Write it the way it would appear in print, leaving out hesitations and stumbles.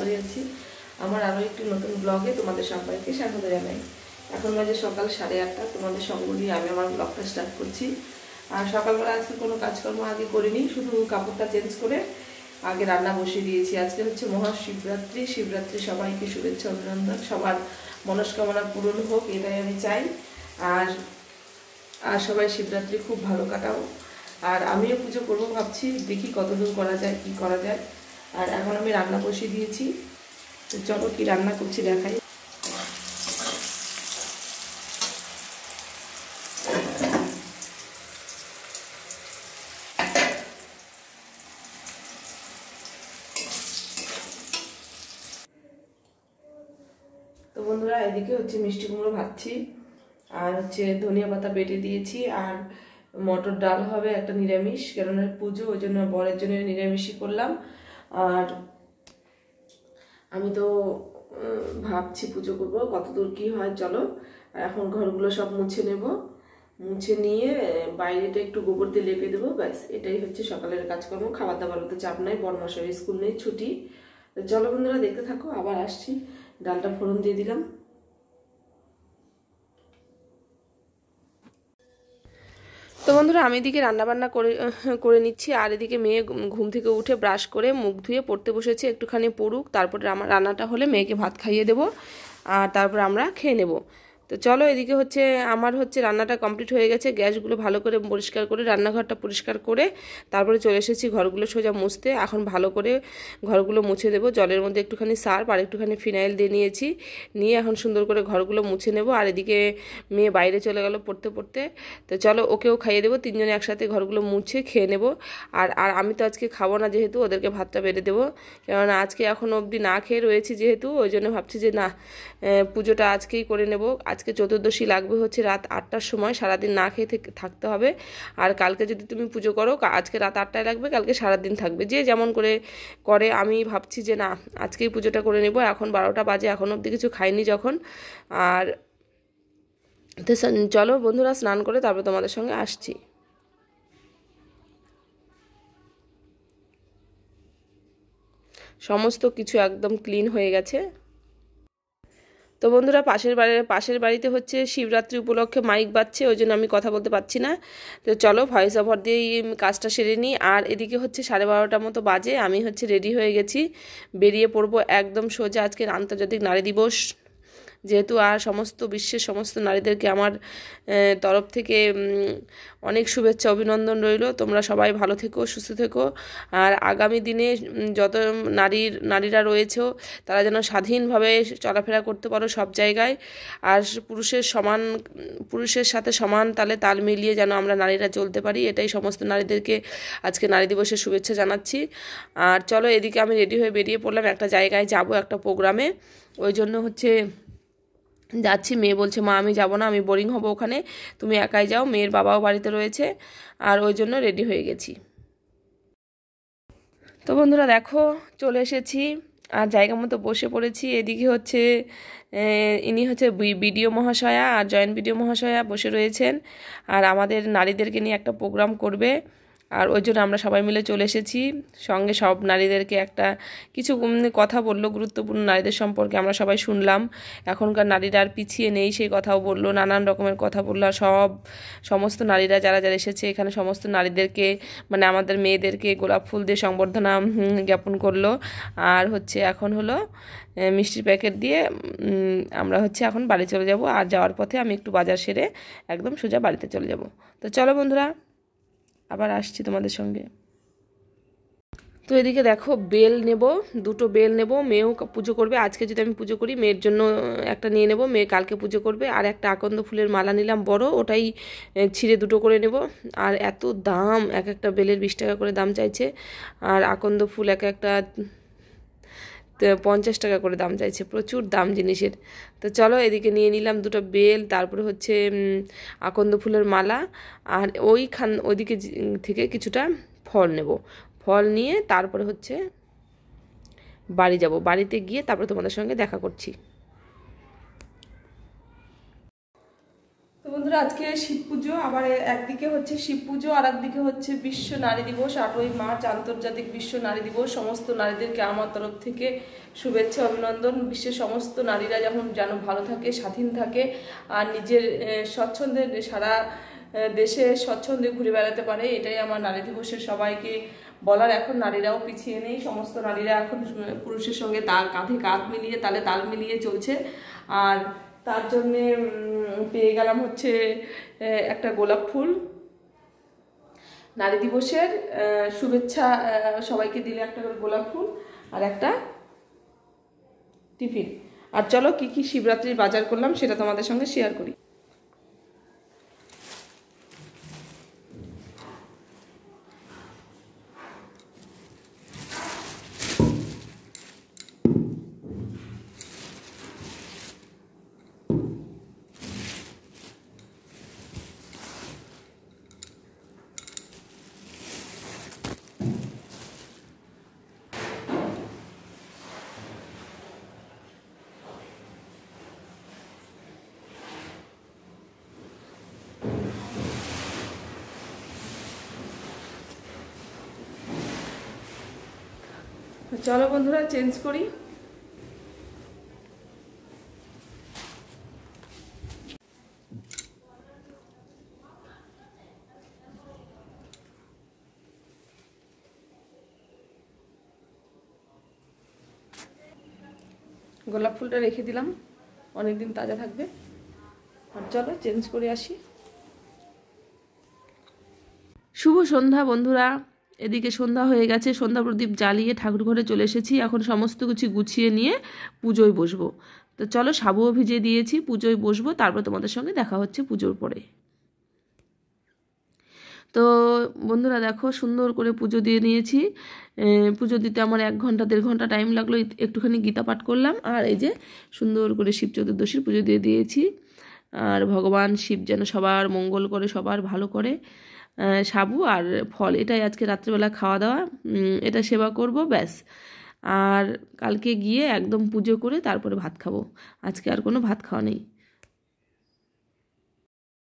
ভালোই আছি। আমার আরও একটি নতুন ব্লগে তোমাদের সবাইকে স্বাগত জানাই। এখন বাজে সকাল 8:30। তোমাদের সঙ্গ নিয়ে আমি আমার ব্লগটা স্টার্ট করছি। আর সকালবেলা আজকে কোনো কাজকর্ম আগে করিনি, শুধু কাপড়টা চেঞ্জ করে আগে রান্না বসিয়ে দিয়েছি। আজকে হচ্ছে মহাশিবরাত্রি। শিবরাত্রি সবাইকে শুভেচ্ছা অভিনন্দন, সবার মনস্কামনা পূরণ হোক এটাই আমি চাই। আর সবাই শিবরাত্রি খুব ভালো কাটাও। আর আমিও পুজো করবো ভাবছি, দেখি কতদূর করা যায়, কি করা যায়। আর এখন আমি রান্না বসিয়ে দিয়েছি, তো চলো কি রান্না করছি দেখাই। তো বন্ধুরা, এদিকে হচ্ছে মিষ্টি কুমড়ো ভাজছি, আর হচ্ছে ধনিয়া পাতা বেটে দিয়েছি, আর মটর ডাল হবে একটা নিরামিষ, কেননা পুজো, ওই জন্য বরের জন্য নিরামিষই করলাম। আর আমি তো ভাবছি পুজো করবো, কতদূর কি হয় চলো। এখন ঘরগুলো সব মুছে নেব, মুছে নিয়ে বাইরেটা একটু গোবর দিয়ে লেপে দেবো, ব্যাস এটাই হচ্ছে সকালের কাজকর্ম। খাবার দাবার তো চাপ নাই, বড়মশাই স্কুল নেই, ছুটি। চলো বন্ধুরা দেখতে থাকো, আবার আসছি। ডালটা ফোড়ন দিয়ে দিলাম। তো বন্ধুরা, আমি এদিকে রান্নাবান্না করে নিচ্ছি, আর এদিকে মেয়ে ঘুম থেকে উঠে ব্রাশ করে মুখ ধুয়ে পড়তে বসেছে, একটুখানি পড়ুক, তারপরে আমার রান্নাটা হলে মেয়েকে ভাত খাইয়ে দেবো, আর তারপর আমরা খেয়ে নেব। তো চলো, এদিকে হচ্ছে আমার হচ্ছে রান্নাটা কমপ্লিট হয়ে গেছে। গ্যাসগুলো ভালো করে পরিষ্কার করে, রান্নাঘরটা পরিষ্কার করে তারপরে চলে এসেছি ঘরগুলো সোজা মুছতে। এখন ভালো করে ঘরগুলো মুছে দেবো। জলের মধ্যে একটুখানি সার্ফ আর একটুখানি ফিনাইল দিয়ে নিয়েছি, নিয়ে এখন সুন্দর করে ঘরগুলো মুছে নেব। আর এদিকে মেয়ে বাইরে চলে গেল পড়তে পড়তে, তো চলো ওকেও খাইয়ে দেবো, তিনজনে একসাথে ঘরগুলো মুছে খেয়ে নেব। আর আমি তো আজকে খাবো না, যেহেতু ওদেরকে ভাতটা বেড়ে দেবো, কেননা আজকে এখনও অবধি না খেয়ে রয়েছি যেহেতু, ওই জন্য ভাবছি যে না, পুজোটা আজকেই করে নেব। আজকে চতুর্দশী লাগবে হচ্ছে রাত 8টার সময়, সারাদিন না খেয়ে থাকতে হবে। আর কালকে যদি তুমি পুজো করো, আজকে রাত 8টায় লাগবে, কালকে সারাদিন থাকবে, যে যেমন করে। আমি ভাবছি যে না, আজকেই পুজোটা করে নেব। এখন 12টা বাজে, এখন অবধি কিছু খাইনি যখন। আর তো চলো বন্ধুরা, স্নান করে তারপর তোমাদের সঙ্গে আসছি। সমস্ত কিছু একদম ক্লিন হয়ে গেছে। তো বন্ধুরা, পাশের বাড়িতে হচ্ছে শিবরাত্রি উপলক্ষে মাইক বাজছে, ওই জন্য আমি কথা বলতে পারছি না। তো চলো ভয়েস ওভার দিয়েই কাজটা সেরে নিই। আর এদিকে হচ্ছে 12:30টার মতো বাজে, আমি হচ্ছে রেডি হয়ে গেছি, বেরিয়ে পড়বো একদম সোজা। আজকে আন্তর্জাতিক নারী দিবস যেহেতু, আর সমস্ত বিশ্বের সমস্ত নারীদেরকে আমার তরফ থেকে অনেক শুভেচ্ছা অভিনন্দন রইল। তোমরা সবাই ভালো থেকো, সুস্থ থেকো। আর আগামী দিনে যত নারীরা রয়েছেও, তারা যেন স্বাধীনভাবে চলাফেরা করতে পারো সব জায়গায়। আর পুরুষের সাথে সমান তাল মিলিয়ে যেন আমরা নারীরা চলতে পারি, এটাই সমস্ত নারীদেরকে আজকে নারী দিবসের শুভেচ্ছা জানাচ্ছি। আর চলো, এদিকে আমি রেডি হয়ে বেরিয়ে পড়লাম, একটা জায়গায় যাব, একটা প্রোগ্রামে, ওই জন্য হচ্ছে যাচ্ছি। মেয়ে বলছে মা আমি যাব না, আমি বোরিং হব ওখানে, তুমি একাই যাও, মেয়ের বাবাও বাড়িতে রয়েছে, আর ওই জন্য রেডি হয়ে গেছি। তো বন্ধুরা দেখো, চলে এসেছি আর জায়গা মতো বসে পড়েছি। এদিকে হচ্ছে ইনি হচ্ছে বিডিও মহাশয়া আর জয়েন্ট বিডিও মহাশয়া বসে রয়েছেন, আর আমাদের নারীদেরকে নিয়ে একটা প্রোগ্রাম করবে, আর ওই জন্য আমরা সবাই মিলে চলে এসেছি। সঙ্গে সব নারীদেরকে একটা কিছু কথা বললো গুরুত্বপূর্ণ নারীদের সম্পর্কে, আমরা সবাই শুনলাম। এখনকার নারীরা আর পিছিয়ে নেই, সেই কথাও বললো, নানান রকমের কথা বললো। আর সমস্ত নারীরা যারা এসেছে এখানে, সমস্ত নারীদেরকে মানে আমাদের মেয়েদেরকে গোলাপ ফুল দিয়ে সংবর্ধনা জ্ঞাপন করলো। আর হচ্ছে এখন হলো মিষ্টির প্যাকেট দিয়ে আমরা হচ্ছে এখন বাড়ি চলে যাব। আর যাওয়ার পথে আমি একটু বাজার সেরে একদম সোজা বাড়িতে চলে যাব। তো চলো বন্ধুরা, আবার আসছি তোমাদের সঙ্গে। তো এদিকে দেখো, বেল নেব, 2টো বেল নেব। মেয়েও পুজো করবে, আজকে যদি আমি পুজো করি মেয়ের জন্য একটা নিয়ে নেব, মেয়ে কালকে পুজো করবে। আর একটা আকন্দ ফুলের মালা নিলাম বড়, ওটাই ছিঁড়ে 2টো করে নেব। আর এত দাম, এক একটা বেলের 20 টাকা করে দাম চাইছে, আর আকন্দ ফুল এক একটা 50 টাকা করে দাম চাইছে, প্রচুর দাম জিনিসের। তো চলো, এদিকে নিয়ে নিলাম 2টো বেল, তারপরে হচ্ছে আকন্দ ফুলের মালা, আর ওইদিকে থেকে কিছুটা ফল নেব। ফল নিয়ে তারপরে হচ্ছে বাড়ি যাব, বাড়িতে গিয়ে তারপরে তোমাদের সঙ্গে দেখা করছি। তো বন্ধুরা, আজকে শিব পুজো, আবার একদিকে হচ্ছে শিব পুজো আর একদিকে হচ্ছে বিশ্ব নারী দিবস, 8ই মার্চ আন্তর্জাতিক বিশ্ব নারী দিবস। সমস্ত নারীদেরকে আমার তরফ থেকে শুভেচ্ছা অভিনন্দন। বিশ্বের সমস্ত নারীরা যেন ভালো থাকে, স্বাধীন থাকে, আর নিজের স্বচ্ছন্দে সারা দেশে স্বচ্ছন্দে ঘুরে বেড়াতে পারে, এটাই আমার নারী দিবসের সবাইকে বলার। এখন নারীরাও পিছিয়ে নেই, সমস্ত নারীরা এখন পুরুষের সঙ্গে কাঁধে কাঁধ মিলিয়ে তালে তাল মিলিয়ে চলছে। আর তার জন্যে পেয়ে গেলাম হচ্ছে একটা গোলাপ ফুল, নারী দিবসের শুভেচ্ছা সবাইকে দিলে একটা করে গোলাপ ফুল আর একটা টিফিন। আর চলো কি কি শিবরাত্রির বাজার করলাম সেটা তোমাদের সঙ্গে শেয়ার করি। চলো বন্ধুরা চেঞ্জ করি। গোলাপ ফুলটা রেখে দিলাম, অনেকদিন তাজা থাকবে। আর চলো চেঞ্জ করে আসি। শুভ সন্ধ্যা বন্ধুরা, এদিকে সন্ধ্যা হয়ে গেছে, সন্ধ্যা প্রদীপ জ্বালিয়ে ঠাকুর ঘরে চলে এসেছি। এখন সমস্ত কিছু গুছিয়ে নিয়ে পুজোয় বসবো। তো চলো সাবুও ভিজিয়ে দিয়েছি, পুজোয় বসবো, তারপর তোমাদের সঙ্গে দেখা হচ্ছে পুজোর পরে। তো বন্ধুরা দেখো সুন্দর করে পুজো দিয়ে নিয়েছি। পুজো দিতে আমার 1 ঘন্টা 1.5 ঘন্টা টাইম লাগলো। একটুখানি গীতা পাঠ করলাম, আর এই যে সুন্দর করে শিব চতুর্দশীর পুজো দিয়ে দিয়েছি। আর ভগবান শিব যেন সবার মঙ্গল করে, সবার ভালো করে। সাবু আর ফল এটাই আজকে রাত্রেবেলা খাওয়া দাওয়া, এটা সেবা করব ব্যাস। আর কালকে গিয়ে একদম পুজো করে তারপরে ভাত খাবো, আজকে আর কোনো ভাত খাওয়া নেই।